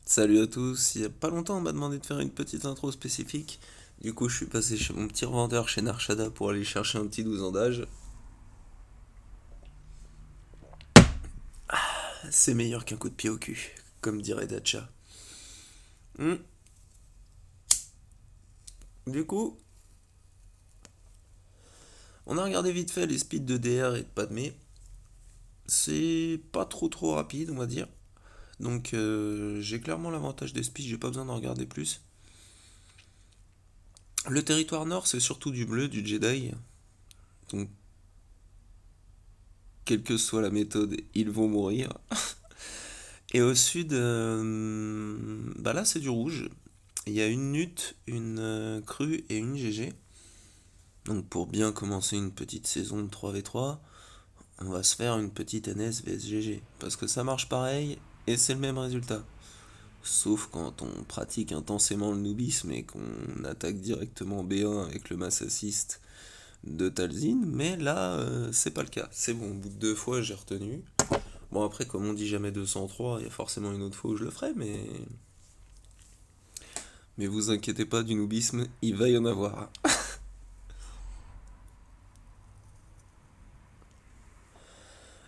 Salut à tous, il y a pas longtemps on m'a demandé de faire une petite intro spécifique. Du coup je suis passé chez mon petit revendeur chez Narshada pour aller chercher un petit 12 ans d'âge. C'est meilleur qu'un coup de pied au cul, comme dirait Dacha. Hmm. Du coup, on a regardé vite fait les speeds de DR et de Padmé. C'est pas trop rapide on va dire. Donc j'ai clairement l'avantage des speeds, j'ai pas besoin d'en regarder plus. Le territoire nord c'est surtout du bleu, du Jedi. Donc quelle que soit la méthode, ils vont mourir. Et au sud, bah là c'est du rouge. Il y a une Nut, une crue et une GG. Donc pour bien commencer une petite saison de 3v3, on va se faire une petite NS vs GG. Parce que ça marche pareil et c'est le même résultat. Sauf quand on pratique intensément le noobisme et qu'on attaque directement B1 avec le mass assist de Talzin. Mais là, c'est pas le cas. C'est bon, au bout de 2 fois j'ai retenu. Bon après, comme on dit jamais 203, il y a forcément une autre fois où je le ferai, mais vous inquiétez pas du noobisme, il va y en avoir.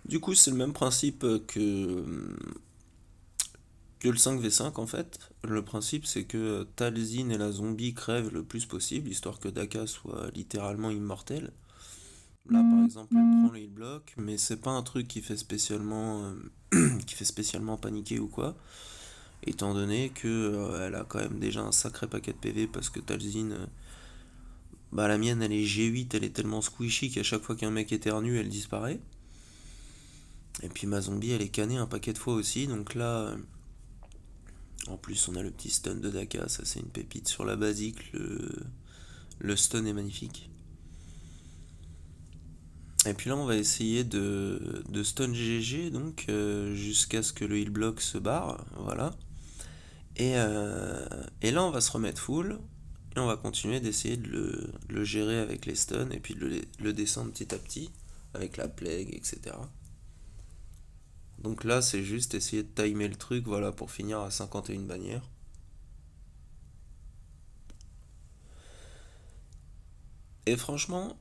Du coup, c'est le même principe que le 5v5 en fait. Le principe, c'est que Talzin et la zombie crèvent le plus possible, histoire que Daka soit littéralement immortel. Là, par exemple, elle prend le heal block, mais c'est pas un truc qui fait spécialement paniquer ou quoi, étant donné que elle a quand même déjà un sacré paquet de PV parce que Talzin, bah la mienne, elle est G8, elle est tellement squishy qu'à chaque fois qu'un mec éternue, elle disparaît. Et puis ma zombie, elle est cannée un paquet de fois aussi, donc là, en plus, on a le petit stun de Daka, ça c'est une pépite sur la basique, le stun est magnifique. Et puis là, on va essayer de stun GG, donc jusqu'à ce que le heal block se barre, voilà. Et là, on va se remettre full, et on va continuer d'essayer de le gérer avec les stuns, et puis de le descendre petit à petit, avec la plague, etc. Donc là, c'est juste essayer de timer le truc, voilà, pour finir à 51 bannières. Et franchement,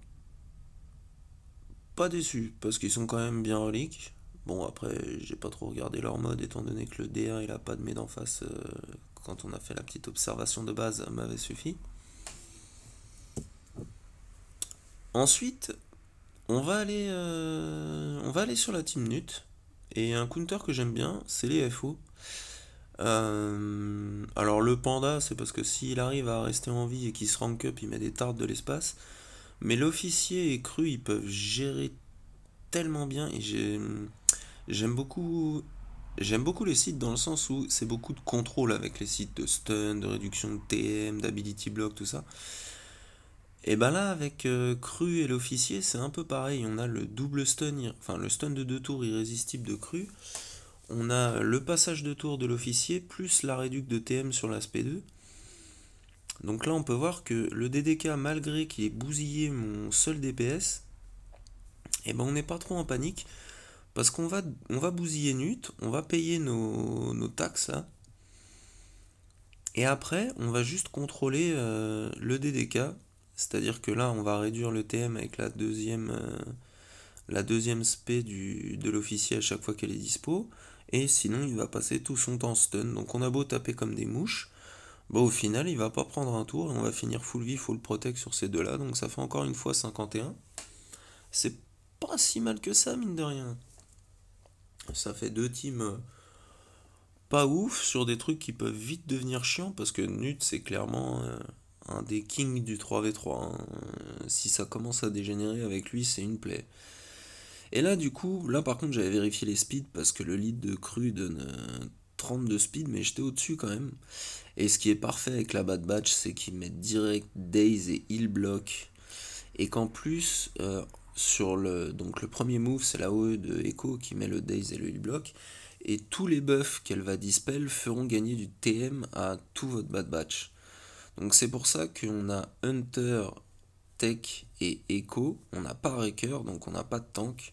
pas déçu, parce qu'ils sont quand même bien reliques. Bon, après, j'ai pas trop regardé leur mode, étant donné que le DR il a pas de m'en face quand on a fait la petite observation de base, m'avait suffi. Ensuite, on va aller sur la team Nut. Et un counter que j'aime bien, c'est les FO. Alors le panda, c'est parce que s'il arrive à rester en vie et qu'il se rank up, il met des tartes de l'espace. Mais l'officier et cru, ils peuvent gérer tellement bien et j'aime beaucoup j'aime beaucoup les sites dans le sens où c'est beaucoup de contrôle avec les sites de stun, de réduction de TM, d'ability block, tout ça. Et ben là avec cru et l'officier, c'est un peu pareil, on a le double stun, enfin le stun de 2 tours irrésistible de cru, on a le passage de tour de l'officier plus la réduc de TM sur l'aspect 2. Donc là on peut voir que le DDK, malgré qu'il ait bousillé mon seul DPS, et ben on n'est pas trop en panique. Parce qu'on va bousiller Nut, on va payer nos taxes là, et après on va juste contrôler le DDK, c'est-à-dire que là on va réduire le TM avec la deuxième spé de l'officier à chaque fois qu'elle est dispo, et sinon il va passer tout son temps stun, donc on a beau taper comme des mouches, bah au final il va pas prendre un tour et on va finir full vie, full protect sur ces deux là, donc ça fait encore une fois 51. C'est pas si mal que ça mine de rien. Ça fait deux teams pas ouf sur des trucs qui peuvent vite devenir chiants parce que Nut c'est clairement un des kings du 3v3, hein. Si ça commence à dégénérer avec lui, c'est une plaie. Et là, du coup, là par contre, j'avais vérifié les speeds parce que le lead de cru donne 30 de speed, mais j'étais au-dessus quand même. Et ce qui est parfait avec la Bad Batch, c'est qu'ils mettent direct Daze et Heal Block. Et qu'en plus, donc le premier move, c'est la OE de Echo qui met le Daze et le Heal Block. Et tous les buffs qu'elle va dispel feront gagner du TM à tout votre Bad Batch. Donc c'est pour ça qu'on a Hunter, Tech et Echo. On n'a pas Wrecker, donc on n'a pas de tank.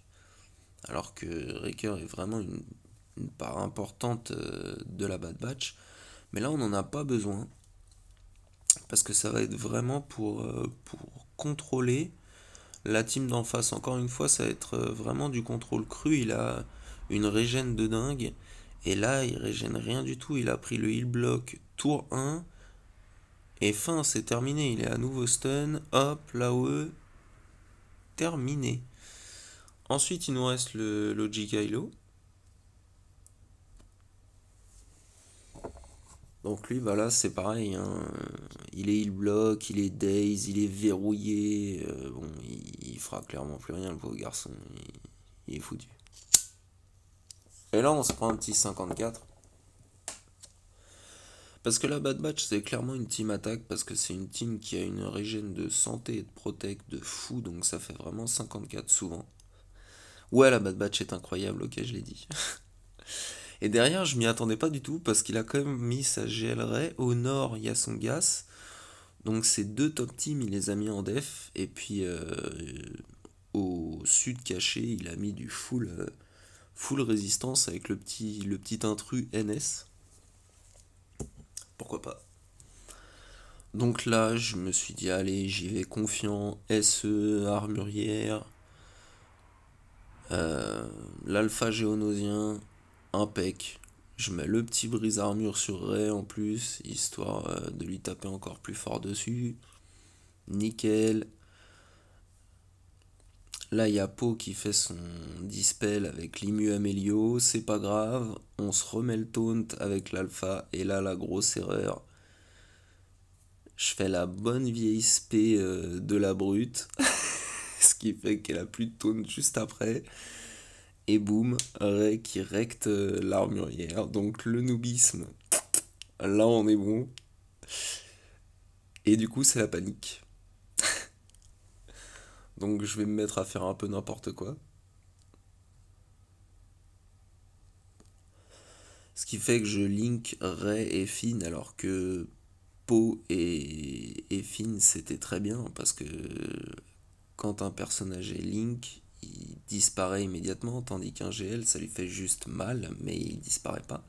Alors que Wrecker est vraiment une part importante de la Bad Batch. Mais là, on n'en a pas besoin, parce que ça va être vraiment pour contrôler la team d'en face. Encore une fois, ça va être vraiment du contrôle cru. Il a une régène de dingue. Et là, il régène rien du tout. Il a pris le heal block tour 1. Et fin, c'est terminé. Il est à nouveau stun. Hop, l'AOE. Terminé. Ensuite, il nous reste le Logic Hilo. Donc lui, bah là, c'est pareil, hein. Il est heal block, il est daze, il est verrouillé. Bon, il fera clairement plus rien, le pauvre garçon. Il est foutu. Et là, on se prend un petit 54. Parce que la Bad Batch, c'est clairement une team attaque, parce que c'est une team qui a une régène de santé et de protect de fou, donc ça fait vraiment 54 souvent. Ouais, la Bad Batch est incroyable, ok, je l'ai dit. Et derrière, je m'y attendais pas du tout, parce qu'il a quand même mis sa GL Ray. Au nord, il y a son gas. Donc ces deux top teams, il les a mis en def. Et puis au sud caché, il a mis du full résistance avec le petit intrus NS. Pourquoi pas. Donc là, je me suis dit, allez, j'y vais confiant. SE, armurière. L'alpha géonosien, impec. Je mets le petit brise-armure sur Ray en plus, histoire de lui taper encore plus fort dessus. Nickel. Là, il y a Po qui fait son dispel avec l'Imu Amélio, c'est pas grave. On se remet le taunt avec l'alpha, et là, la grosse erreur. Je fais la bonne vieille spé de la brute, ce qui fait qu'elle a plus de taunt juste après. Et boum, Ray qui recte l'armurière. Donc le noobisme, là on est bon. Et du coup, c'est la panique. Donc je vais me mettre à faire un peu n'importe quoi. Ce qui fait que je link Ray et Finn alors que Po et Finn c'était très bien parce que quand un personnage est link, il disparaît immédiatement tandis qu'un GL ça lui fait juste mal mais il disparaît pas.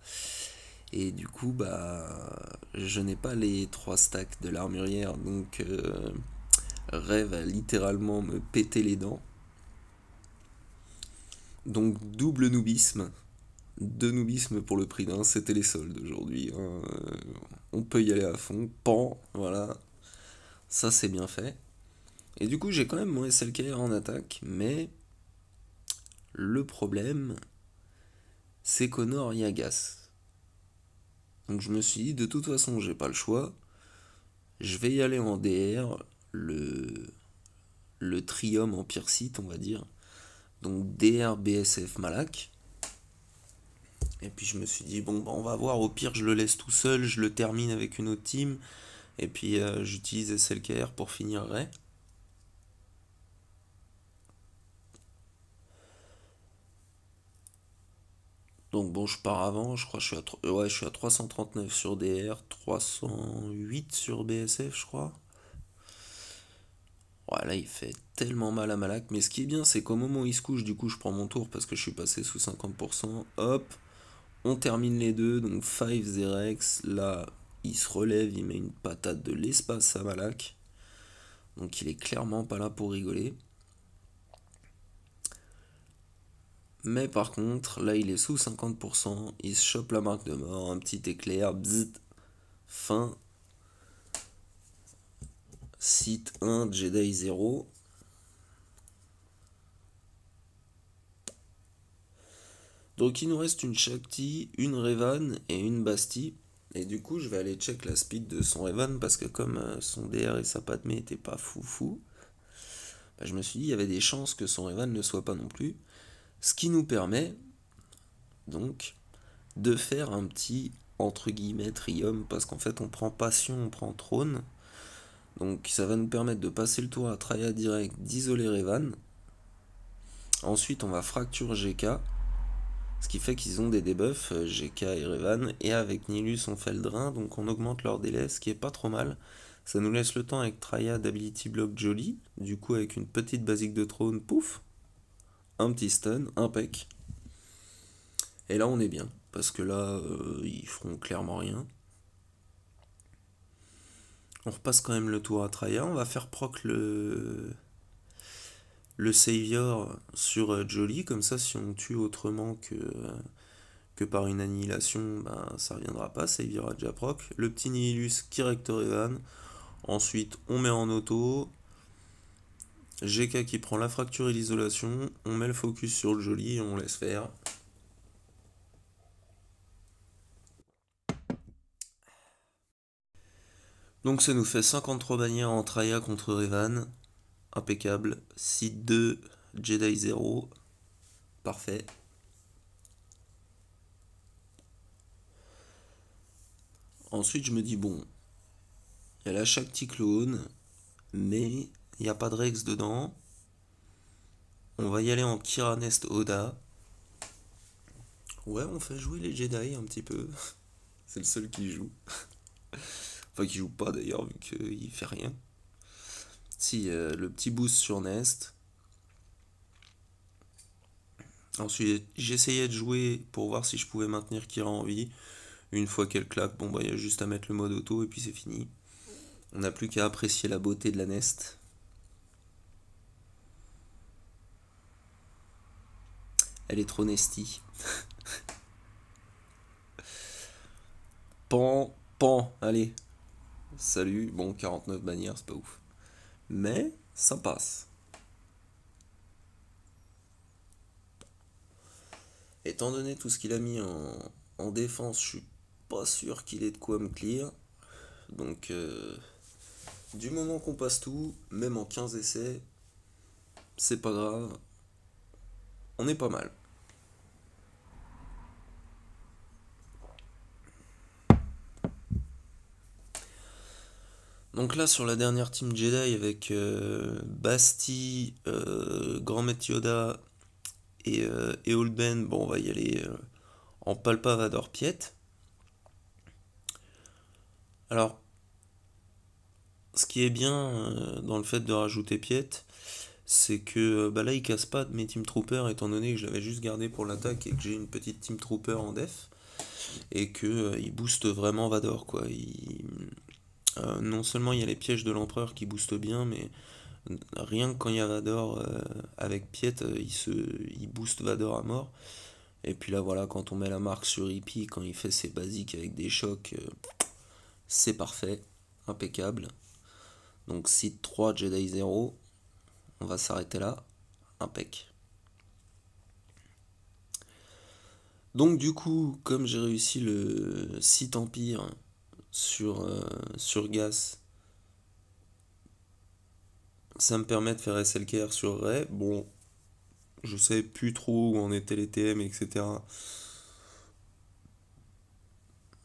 Et du coup bah je n'ai pas les 3 stacks de l'armurière donc Ray va littéralement me péter les dents. Donc double noobisme. Deux noobisme pour le prix d'un, c'était les soldes aujourd'hui, hein. On peut y aller à fond. Pan, voilà. Ça, c'est bien fait. Et du coup, j'ai quand même mon SLKR en attaque, mais le problème, c'est qu'au nord, il y a Gas. Donc je me suis dit, de toute façon, j'ai pas le choix. Je vais y aller en DR, le trium Empire Sith, on va dire. Donc DR, BSF, Malak. Et puis je me suis dit, bon, bah, on va voir, au pire, je le laisse tout seul, je le termine avec une autre team. Et puis j'utilise SLKR pour finir Ray. Donc bon, je pars avant, je crois que je suis à 339 sur DR, 308 sur BSF, je crois. Ouais, là, il fait tellement mal à Malak. Mais ce qui est bien, c'est qu'au moment où il se couche, du coup, je prends mon tour parce que je suis passé sous 50%. Hop, on termine les deux. Donc 5 Zerex. Là, il se relève, il met une patate de l'espace à Malak. Donc il est clairement pas là pour rigoler. Mais par contre, là, il est sous 50%. Il se chope la marque de mort. Un petit éclair. Bzzz, fin. Site 1, Jedi 0. Donc il nous reste une Shakti, une Revan et une Basti. Et du coup, je vais aller check la speed de son Revan parce que comme son DR et sa Padmé n'étaient pas fou, bah, je me suis dit il y avait des chances que son Revan ne soit pas non plus. Ce qui nous permet donc de faire un petit entre guillemets trium parce qu'en fait on prend Passion, on prend Trône. Donc ça va nous permettre de passer le tour à Traya direct, d'isoler Revan. Ensuite on va fracture GK. Ce qui fait qu'ils ont des debuffs, GK et Revan, et avec Nilus on fait le drain, donc on augmente leur délai, ce qui est pas trop mal. Ça nous laisse le temps avec Traya d'Ability Block Jolly, du coup avec une petite basique de trône, pouf, un petit stun, un peck. Et là on est bien, parce que là ils feront clairement rien. On repasse quand même le tour à Traya. On va faire proc le Savior sur Jolly. Comme ça, si on tue autrement que par une annihilation, ben, ça reviendra pas. Savior a déjà proc. Le petit Nihilus qui rector Evan. Ensuite, on met en auto. GK qui prend la fracture et l'isolation. On met le focus sur le Jolly et on laisse faire. Donc ça nous fait 53 bannières en Traya contre Revan. Impeccable. Sith 2, Jedi 0. Parfait. Ensuite, je me dis, bon, il y a la Shakti clone, mais il n'y a pas de Rex dedans. On va y aller en Kiranest Oda. Ouais, on fait jouer les Jedi un petit peu. C'est le seul qui joue. Enfin, qui joue pas d'ailleurs, vu qu'il fait rien. Si, le petit boost sur Nest. Ensuite, j'essayais de jouer pour voir si je pouvais maintenir Kira en vie. Une fois qu'elle claque, bon bah il y a juste à mettre le mode auto et puis c'est fini. On n'a plus qu'à apprécier la beauté de la Nest. Elle est trop nesty. Pan, pan, allez. Salut, bon 49 bannières, c'est pas ouf. Mais ça passe. Étant donné tout ce qu'il a mis en défense, je suis pas sûr qu'il ait de quoi me clear. Donc, du moment qu'on passe tout, même en 15 essais, c'est pas grave. On est pas mal. Donc là, sur la dernière team Jedi avec Basti, Grand Maître Yoda et Old Ben, bon, on va y aller en Palpa Vador Piet. Alors, ce qui est bien dans le fait de rajouter Piet, c'est que bah là, il casse pas de mes Team Troopers, étant donné que je l'avais juste gardé pour l'attaque et que j'ai une petite Team Trooper en def, et que il booste vraiment Vador, quoi. Non seulement il y a les pièges de l'empereur qui boostent bien, mais rien que quand il y a Vador avec Piet, il booste Vador à mort. Et puis là, voilà, quand on met la marque sur Hippie, quand il fait ses basiques avec des chocs, c'est parfait, impeccable. Donc Sith 3, Jedi 0, on va s'arrêter là, impec. Donc du coup, comme j'ai réussi le Sith Empire sur Gas, ça me permet de faire SLKR sur Rey. Bon, je sais plus trop où en étaient les TM, etc.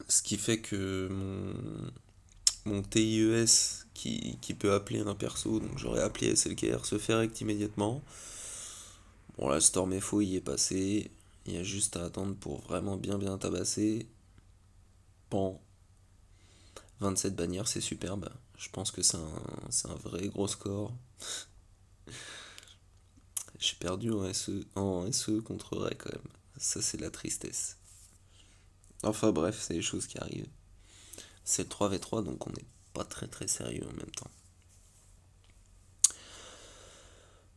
Ce qui fait que mon TIES qui peut appeler un perso, donc j'aurais appelé SLKR, se fait rect immédiatement. Bon là, Storm FO y est passé. Il y a juste à attendre pour vraiment bien tabasser. Pan. 27 bannières, c'est superbe. Je pense que c'est un vrai gros score. J'ai perdu en SE contre Ray quand même. Ça, c'est de la tristesse. Enfin bref, c'est les choses qui arrivent. C'est le 3v3, donc on n'est pas très sérieux en même temps.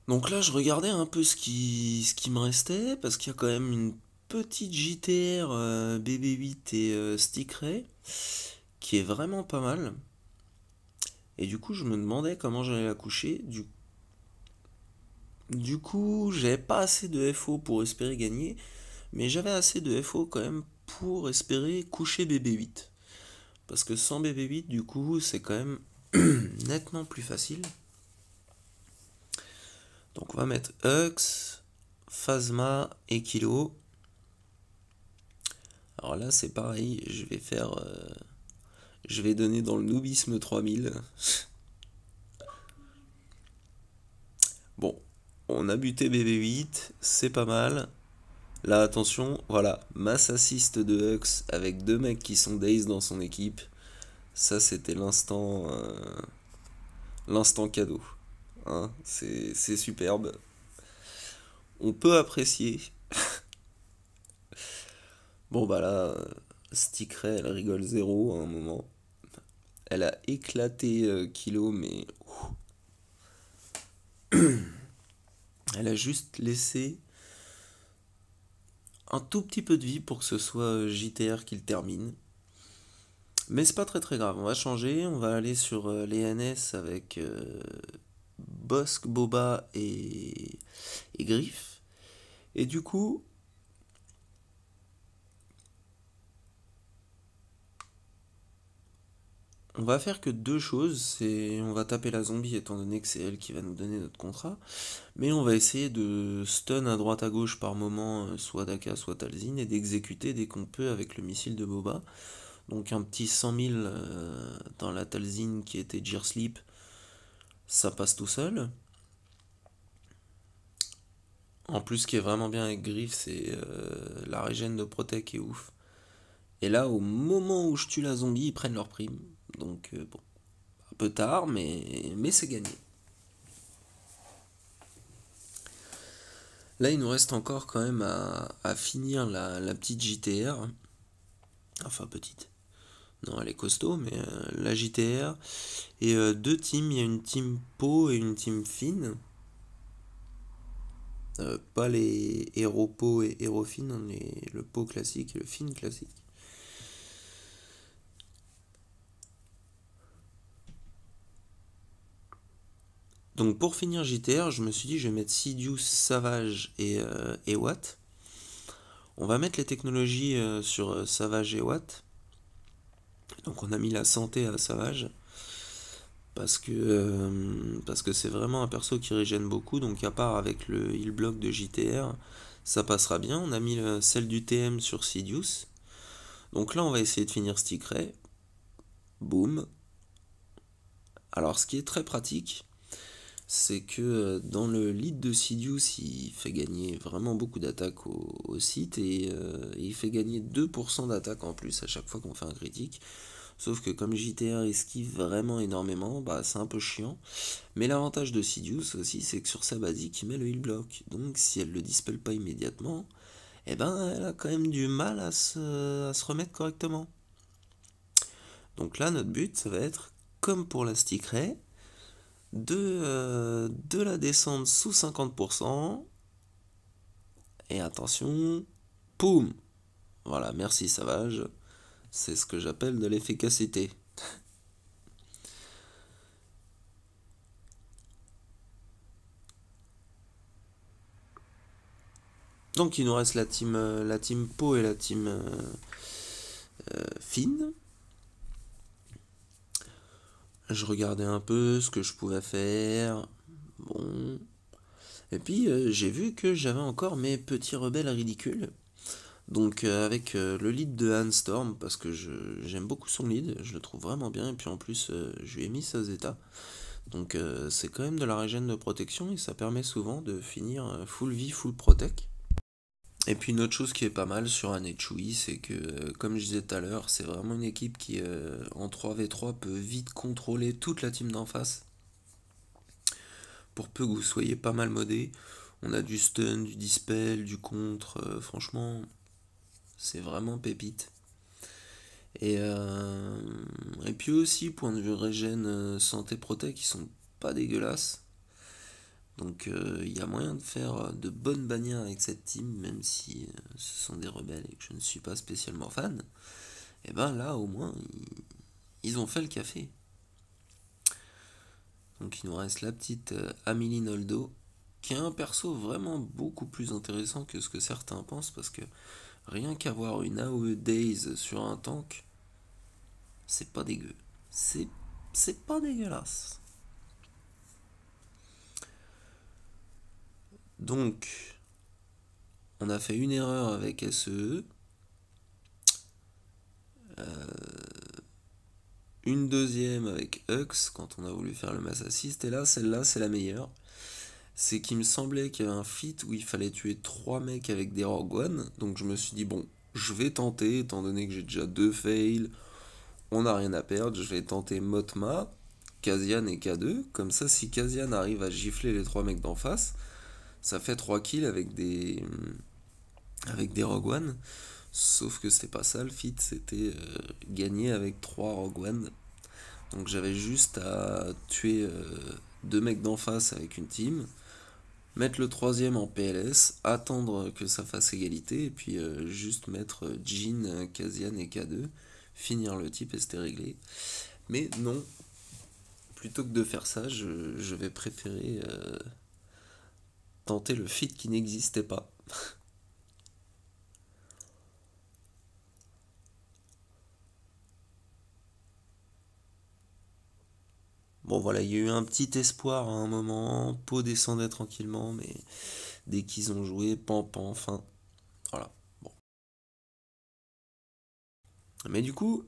Donc là, je regardais un peu ce qui me restait, parce qu'il y a quand même une petite JTR BB8 et Stick Ray, qui est vraiment pas mal. Et du coup, je me demandais comment j'allais la coucher. Du coup, j'avais pas assez de FO pour espérer gagner, mais j'avais assez de FO quand même pour espérer coucher BB8. Parce que sans BB8, du coup, c'est quand même nettement plus facile. Donc on va mettre Hux, Phasma et Kilo. Alors là, c'est pareil, je vais donner dans le noobisme 3000. Bon, on a buté BB8, c'est pas mal. Là, attention, voilà, mass assist de Hux avec deux mecs qui sont Daze dans son équipe. Ça, c'était l'instant cadeau. Hein, c'est superbe. On peut apprécier. Bon, bah là, Stick Ray, elle rigole zéro à un moment. Elle a éclaté Kilo, mais elle a juste laissé un tout petit peu de vie pour que ce soit JTR qui le termine. Mais c'est pas très très grave, on va changer, on va aller sur les NS avec Bossk, Boba et Griff. Et du coup, on va faire que deux choses, c'est on va taper la zombie étant donné que c'est elle qui va nous donner notre contrat, mais on va essayer de stun à droite à gauche par moment, soit Daka, soit Talzin, et d'exécuter dès qu'on peut avec le missile de Boba. Donc un petit 100 000 dans la Talzin qui était Gear Sleep, ça passe tout seul. En plus, ce qui est vraiment bien avec Griff, c'est la régène de Protec qui est ouf. Et là, au moment où je tue la zombie, ils prennent leur prime. Donc bon, un peu tard, mais c'est gagné. Là, il nous reste encore quand même à finir la petite JTR. Enfin, petite. Non, elle est costaud, mais la JTR. Et deux teams, il y a une team Po et une team Finn. Pas les Hero Po et Hero Finn, hein, le Po classique et le Finn classique. Donc pour finir JTR, je me suis dit je vais mettre Sidious, Savage et Watt. On va mettre les technologies sur Savage et Watt. Donc on a mis la santé à Savage. Parce que c'est vraiment un perso qui régène beaucoup. Donc à part avec le heal block de JTR, ça passera bien. On a mis celle du TM sur Sidious. Donc là on va essayer de finir Stingray. Boum. Alors ce qui est très pratique, c'est que dans le lead de Sidious, il fait gagner vraiment beaucoup d'attaques au site et il fait gagner 2% d'attaque en plus à chaque fois qu'on fait un critique. Sauf que comme JTR esquive vraiment énormément, bah c'est un peu chiant. Mais l'avantage de Sidious aussi, c'est que sur sa basique, il met le heal block. Donc si elle le dispelle pas immédiatement, eh ben elle a quand même du mal à se remettre correctement. Donc là, notre but, ça va être, comme pour la Stingray, de la descendre sous 50%. Et attention, poum. Voilà, merci Savage. C'est ce que j'appelle de l'efficacité. Donc il nous reste la team Po et la team Finn. Je regardais un peu ce que je pouvais faire. Bon. Et puis j'ai vu que j'avais encore mes petits rebelles ridicules. Donc avec le lead de Hanstorm, parce que j'aime beaucoup son lead, je le trouve vraiment bien, et puis en plus je lui ai mis sa Zeta. Donc c'est quand même de la régène de protection, et ça permet souvent de finir full vie, full protec. Et puis une autre chose qui est pas mal sur un Echui, c'est que comme je disais tout à l'heure, c'est vraiment une équipe qui en 3v3 peut vite contrôler toute la team d'en face. Pour peu que vous soyez pas mal modé, on a du stun, du dispel, du contre, franchement c'est vraiment pépite. Et, euh, et puis aussi, point de vue régène, santé protec, ils sont pas dégueulasses. Donc il y a moyen de faire de bonnes bannières avec cette team, même si ce sont des rebelles et que je ne suis pas spécialement fan. Et ben là, au moins, ils ont fait le café. Donc il nous reste la petite Amélie Noldo, qui est un perso vraiment beaucoup plus intéressant que ce que certains pensent, parce que rien qu'avoir une AOE Days sur un tank, c'est pas dégueu. C'est, c'est pas dégueulasse. Donc, on a fait une erreur avec SE, une deuxième avec Hux quand on a voulu faire le Mass Assist, et là, celle-là, c'est la meilleure. C'est qu'il me semblait qu'il y avait un feat où il fallait tuer 3 mecs avec des Rogue One, donc je me suis dit, bon, je vais tenter, étant donné que j'ai déjà 2 fails, on n'a rien à perdre, je vais tenter Motma, Kazian et K2, comme ça, si Kazian arrive à gifler les 3 mecs d'en face, ça fait 3 kills avec des Rogue One. Sauf que c'était pas ça le feat, c'était gagner avec 3 Rogue One. Donc j'avais juste à tuer 2 mecs d'en face avec une team, mettre le troisième en PLS, attendre que ça fasse égalité, et puis juste mettre Jhin, Kazian et K2, finir le type et c'était réglé. Mais non, plutôt que de faire ça, je vais préférer tenter le feat qui n'existait pas. Bon voilà, il y a eu un petit espoir à un moment, Po descendait tranquillement, mais dès qu'ils ont joué, pan, enfin, voilà. Bon. Mais du coup,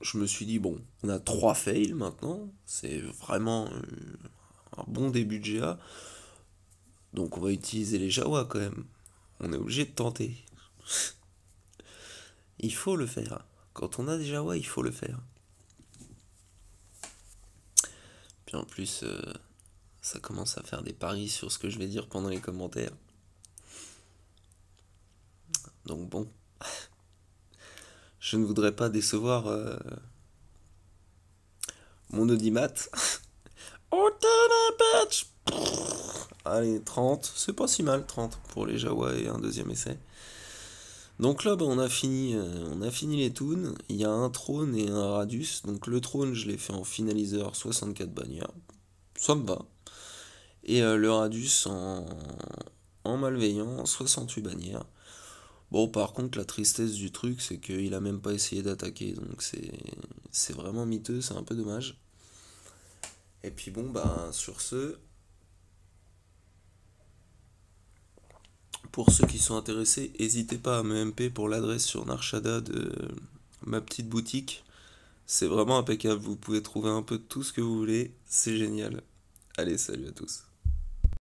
je me suis dit, bon, on a 3 fails maintenant, c'est vraiment un bon début de GA, donc on va utiliser les Jawa quand même. On est obligé de tenter. Il faut le faire. Quand on a des Jawa, il faut le faire. Puis en plus, ça commence à faire des paris sur ce que je vais dire pendant les commentaires. Donc bon, je ne voudrais pas décevoir mon audimat. Oh, bitch. Allez, 30, c'est pas si mal, 30 pour les Jawa et un deuxième essai. Donc là, bah, on a fini les toons. Il y a un trône et un radius. Donc le trône, je l'ai fait en finaliseur 64 bannières. Ça me va. Et le radius en malveillant 68 bannières. Bon, par contre, la tristesse du truc, c'est qu'il a même pas essayé d'attaquer. Donc c'est vraiment miteux, c'est un peu dommage. Et puis bon, bah sur ce, pour ceux qui sont intéressés, n'hésitez pas à me MP pour l'adresse sur Narshada de ma petite boutique. C'est vraiment impeccable, vous pouvez trouver un peu de tout ce que vous voulez, c'est génial. Allez, salut à tous.